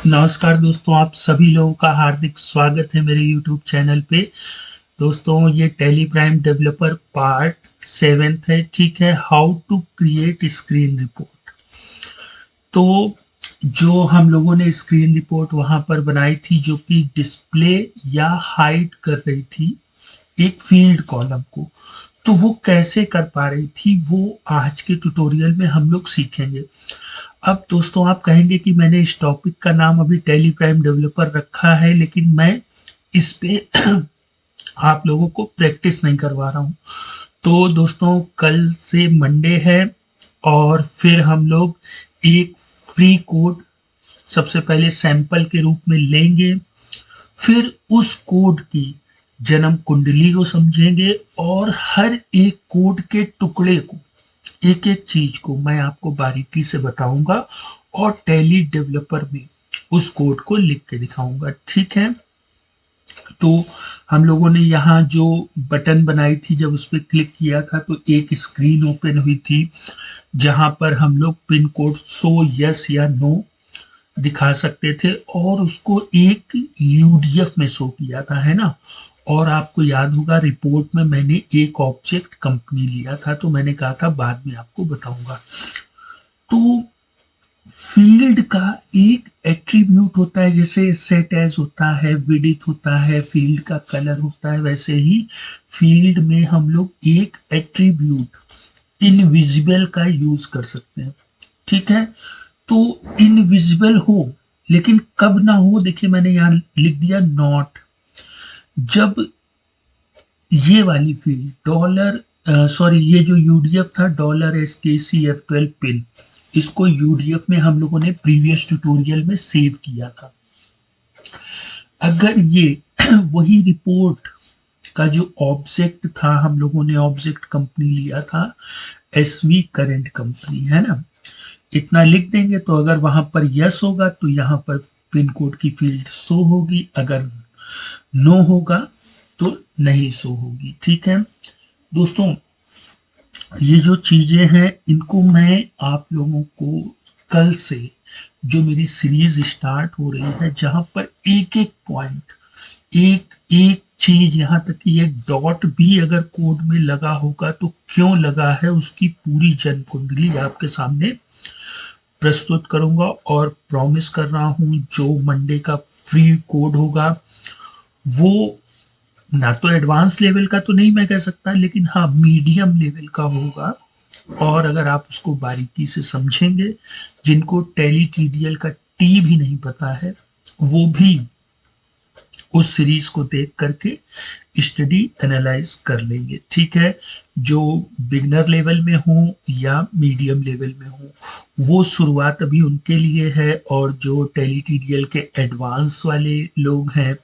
नमस्कार दोस्तों, आप सभी लोगों का हार्दिक स्वागत है मेरे यूट्यूब चैनल पे। दोस्तों, ये Tally Prime developer part 7th है। ठीक है, how to create screen report. तो जो हम लोगों ने स्क्रीन रिपोर्ट वहां पर बनाई थी, जो कि डिस्प्ले या हाइड कर रही थी एक फील्ड कॉलम को, तो वो कैसे कर पा रही थी वो आज के ट्यूटोरियल में हम लोग सीखेंगे। अब दोस्तों, आप कहेंगे कि मैंने इस टॉपिक का नाम अभी टेली प्राइम डेवलपर रखा है, लेकिन मैं इस पे आप लोगों को प्रैक्टिस नहीं करवा रहा हूँ। तो दोस्तों, कल से मंडे है और फिर हम लोग एक फ्री कोड सबसे पहले सैंपल के रूप में लेंगे। फिर उस कोड की जन्म कुंडली को समझेंगे और हर एक कोड के टुकड़े को, एक एक चीज को मैं आपको बारीकी से बताऊंगा और टैली डेवलपर में उस कोड को लिख के दिखाऊंगा। ठीक है, तो हम लोगों ने यहाँ जो बटन बनाई थी, जब उस पर क्लिक किया था तो एक स्क्रीन ओपन हुई थी जहां पर हम लोग पिन कोड शो यस या नो दिखा सकते थे और उसको एक यूडीएफ में शो किया था, है ना। और आपको याद होगा, रिपोर्ट में मैंने एक ऑब्जेक्ट कंपनी लिया था, तो मैंने कहा था बाद में आपको बताऊंगा। तो फील्ड का एक एट्रीब्यूट होता है, जैसे सेट एज होता है, विड्थ होता है, फील्ड का कलर होता है, वैसे ही फील्ड में हम लोग एक एट्रीब्यूट इनविजिबल का यूज कर सकते हैं। ठीक है, तो इनविजिबल हो, लेकिन कब ना हो, देखिए मैंने यहाँ लिख दिया नॉट। जब ये वाली फील्ड सॉरी, ये जो यूडीएफ था $SKCF12 पिन, इसको यूडीएफ में हम लोगों ने प्रीवियस ट्यूटोरियल में सेव किया था। अगर ये वही रिपोर्ट का जो ऑब्जेक्ट था, हम लोगों ने ऑब्जेक्ट कंपनी लिया था एसवी करंट कंपनी, है ना। इतना लिख देंगे तो अगर वहां पर यस होगा तो यहाँ पर पिन कोड की फील्ड शो होगी, अगर नो होगा तो नहीं शो होगी। ठीक है दोस्तों, ये जो चीजें हैं इनको मैं आप लोगों को कल से, जो मेरी सीरीज स्टार्ट हो रही है, जहां पर एक एक पॉइंट, एक एक चीज, यहाँ तक कि एक डॉट भी अगर कोड में लगा होगा तो क्यों लगा है, उसकी पूरी जन कुंडली आपके सामने प्रस्तुत करूंगा। और प्रॉमिस कर रहा हूं, जो मंडे का फ्री कोड होगा वो ना तो एडवांस लेवल का तो नहीं मैं कह सकता, लेकिन हाँ मीडियम लेवल का होगा। और अगर आप उसको बारीकी से समझेंगे, जिनको टेली टीडीएल का टी भी नहीं पता है, वो भी उस सीरीज को देख करके स्टडी एनालाइज कर लेंगे। ठीक है, जो बिगनर लेवल में हो या मीडियम लेवल में हो, वो शुरुआत अभी उनके लिए है। और जो टेली टीडीएल के एडवांस वाले लोग हैं,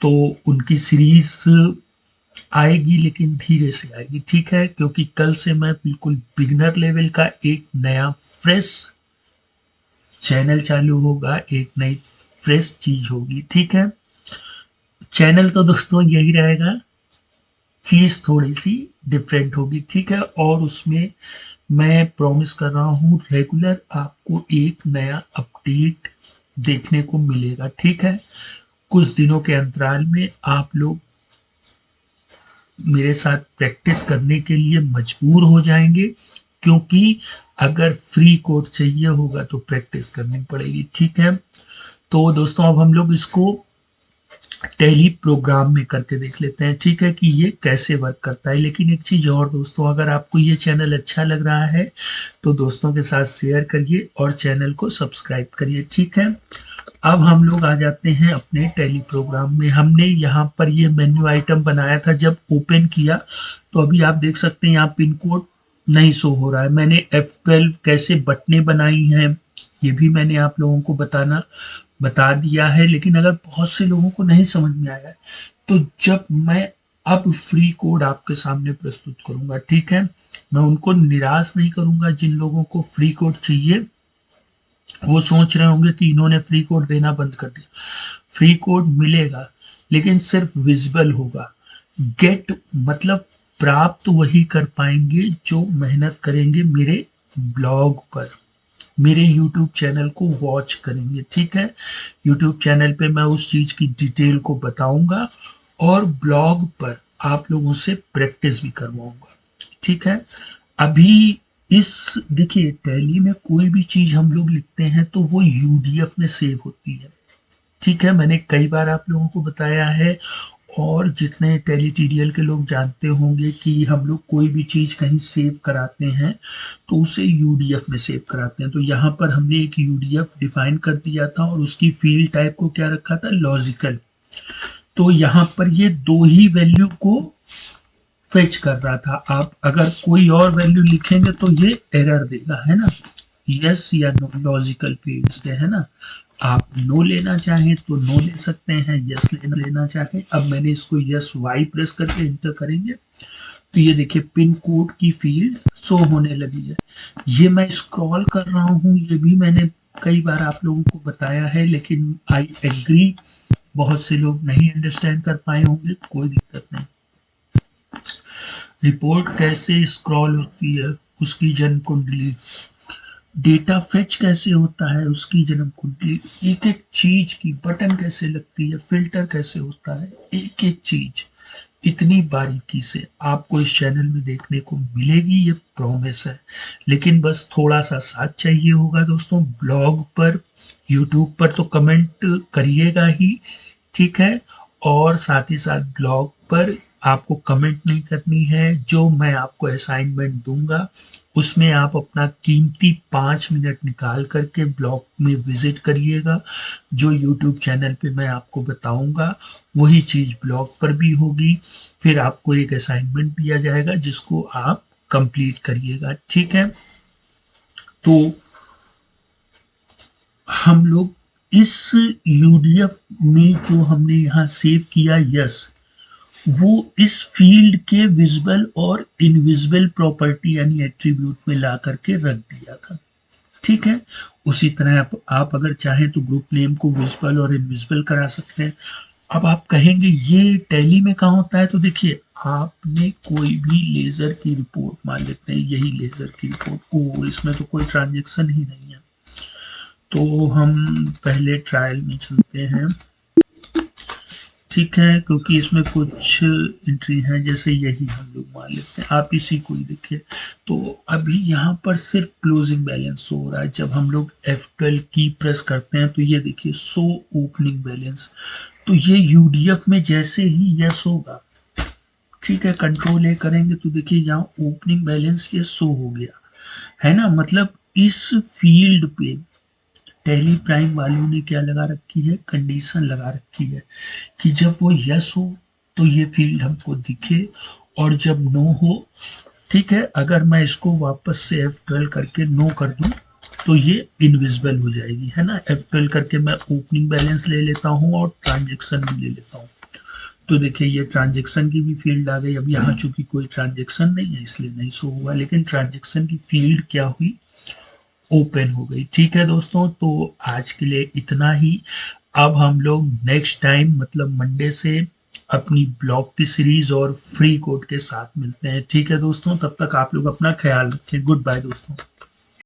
तो उनकी सीरीज आएगी, लेकिन धीरे से आएगी। ठीक है, क्योंकि कल से मैं बिल्कुल बिगनर लेवल का एक नया फ्रेश चैनल चालू होगा, एक नई फ्रेश चीज होगी। ठीक है, चैनल तो दोस्तों यही रहेगा, चीज थोड़ी सी डिफरेंट होगी। ठीक है, और उसमें मैं प्रॉमिस कर रहा हूँ रेगुलर आपको एक नया अपडेट देखने को मिलेगा। ठीक है, कुछ दिनों के अंतराल में आप लोग मेरे साथ प्रैक्टिस करने के लिए मजबूर हो जाएंगे, क्योंकि अगर फ्री कोड चाहिए होगा तो प्रैक्टिस करनी पड़ेगी। ठीक है, तो दोस्तों अब हम लोग इसको टैली प्रोग्राम में करके देख लेते हैं। ठीक है, कि ये कैसे वर्क करता है। लेकिन एक चीज और दोस्तों, अगर आपको ये चैनल अच्छा लग रहा है तो दोस्तों के साथ शेयर करिए और चैनल को सब्सक्राइब करिए। ठीक है, अब हम लोग आ जाते हैं अपने टैली प्रोग्राम में। हमने यहाँ पर ये मेन्यू आइटम बनाया था, जब ओपन किया तो अभी आप देख सकते हैं यहाँ पिन कोड नहीं शो हो रहा है। मैंने F12 कैसे बटने बनाई हैं ये भी मैंने आप लोगों को बता दिया है। लेकिन अगर बहुत से लोगों को नहीं समझ में आया है, तो जब मैं अब फ्री कोड आपके सामने प्रस्तुत करूंगा, ठीक है, मैं उनको निराश नहीं करूंगा। जिन लोगों को फ्री कोड चाहिए वो सोच रहे होंगे कि इन्होंने फ्री कोड देना बंद कर दिया। फ्री कोड मिलेगा, लेकिन सिर्फ विजिबल होगा। गेट मतलब प्राप्त वही कर पाएंगे जो मेहनत करेंगे मेरे ब्लॉग पर। मेरे YouTube चैनल को वॉच करेंगे। ठीक है, YouTube चैनल पे मैं उस चीज़ की डिटेल को बताऊंगा और ब्लॉग पर आप लोगों से प्रैक्टिस भी करवाऊंगा। ठीक है, अभी इस देखिए टैली में कोई भी चीज़ हम लोग लिखते हैं तो वो यूडीएफ में सेव होती है। ठीक है, मैंने कई बार आप लोगों को बताया है और जितने टेलीटीरियल के लोग जानते होंगे कि हम लोग कोई भी चीज़ कहीं सेव कराते हैं तो उसे यूडीएफ में सेव कराते हैं। तो यहाँ पर हमने एक यूडीएफ डिफाइन कर दिया था और उसकी फील्ड टाइप को क्या रखा था, लॉजिकल। तो यहाँ पर ये दो ही वैल्यू को फेच कर रहा था। आप अगर कोई और वैल्यू लिखेंगे तो ये एरर देगा, है ना, यस या नो, लॉजिकल फील्ड से, है ना। आप नो लेना चाहें तो नो ले सकते हैं, यस लेना चाहें। अब मैंने इसको यस वाई प्रेस करके इंटर करेंगे तो ये देखिए पिन कोड की फील्ड शो होने लगी है। ये मैं स्क्रॉल कर रहा हूँ, ये भी मैंने कई बार आप लोगों को बताया है, लेकिन आई एग्री बहुत से लोग नहीं अंडरस्टैंड कर पाए होंगे, कोई दिक्कत नहीं। रिपोर्ट कैसे स्क्रॉल होती है, उसकी जन्म कुंडली। डेटा फेच कैसे होता है, उसकी जन्म कुंडली। एक एक चीज की बटन कैसे लगती है, फिल्टर कैसे होता है, एक एक चीज इतनी बारीकी से आपको इस चैनल में देखने को मिलेगी, ये प्रॉमिस है। लेकिन बस थोड़ा सा साथ चाहिए होगा दोस्तों। ब्लॉग पर, यूट्यूब पर तो कमेंट करिएगा ही, ठीक है, और साथ ही साथ ब्लॉग पर आपको कमेंट नहीं करनी है। जो मैं आपको असाइनमेंट दूंगा उसमें आप अपना कीमती 5 मिनट निकाल करके ब्लॉग में विजिट करिएगा। जो यूट्यूब चैनल पे मैं आपको बताऊंगा वही चीज़ ब्लॉग पर भी होगी। फिर आपको एक असाइनमेंट दिया जाएगा जिसको आप कंप्लीट करिएगा। ठीक है, तो हम लोग इस यूडीएफ में जो हमने यहाँ सेव किया यस, वो इस फील्ड के विजिबल और इनविजिबल प्रॉपर्टी यानी एट्रीब्यूट में ला करके रख दिया था। ठीक है, उसी तरह आप अगर चाहें तो ग्रुप नेम को विजिबल और इनविजिबल करा सकते हैं। अब आप कहेंगे ये टैली में कहाँ होता है, तो देखिए आपने कोई भी लेज़र की रिपोर्ट मान लेते हैं, यही लेज़र की रिपोर्ट, ओ इसमें तो कोई ट्रांजेक्शन ही नहीं है। तो हम पहले ट्रायल में चलते हैं। ठीक है, क्योंकि इसमें कुछ एंट्री है, जैसे यही हम लोग मान लेते हैं, आप इसी को ही देखिए। तो अभी यहाँ पर सिर्फ क्लोजिंग बैलेंस शो हो रहा है। जब हम लोग F12 की प्रेस करते हैं तो ये देखिए शो ओपनिंग बैलेंस, तो ये यूडीएफ में जैसे ही यस होगा, ठीक है, कंट्रोल ए करेंगे तो देखिए यहाँ ओपनिंग बैलेंस ये शो हो गया, है ना। मतलब इस फील्ड पे टैली प्राइम वालों ने क्या लगा रखी है, कंडीशन लगा रखी है कि जब वो यस हो तो ये फील्ड हमको दिखे और जब नो हो, ठीक है, अगर मैं इसको वापस से F12 करके नो कर दूं तो ये इनविजिबल हो जाएगी, है ना। F12 करके मैं ओपनिंग बैलेंस ले लेता हूं और ट्रांजेक्शन भी ले लेता हूं, तो देखिए ये ट्रांजेक्शन की भी फील्ड आ गई। अब यहाँ चूंकि कोई ट्रांजेक्शन नहीं है इसलिए नहीं शो हुआ, लेकिन ट्रांजेक्शन की फील्ड क्या हुई, ओपन हो गई। ठीक है दोस्तों, तो आज के लिए इतना ही। अब हम लोग नेक्स्ट टाइम मतलब मंडे से अपनी ब्लॉग की सीरीज और फ्री कोड के साथ मिलते हैं। ठीक है दोस्तों, तब तक आप लोग अपना ख्याल रखें। गुड बाय दोस्तों।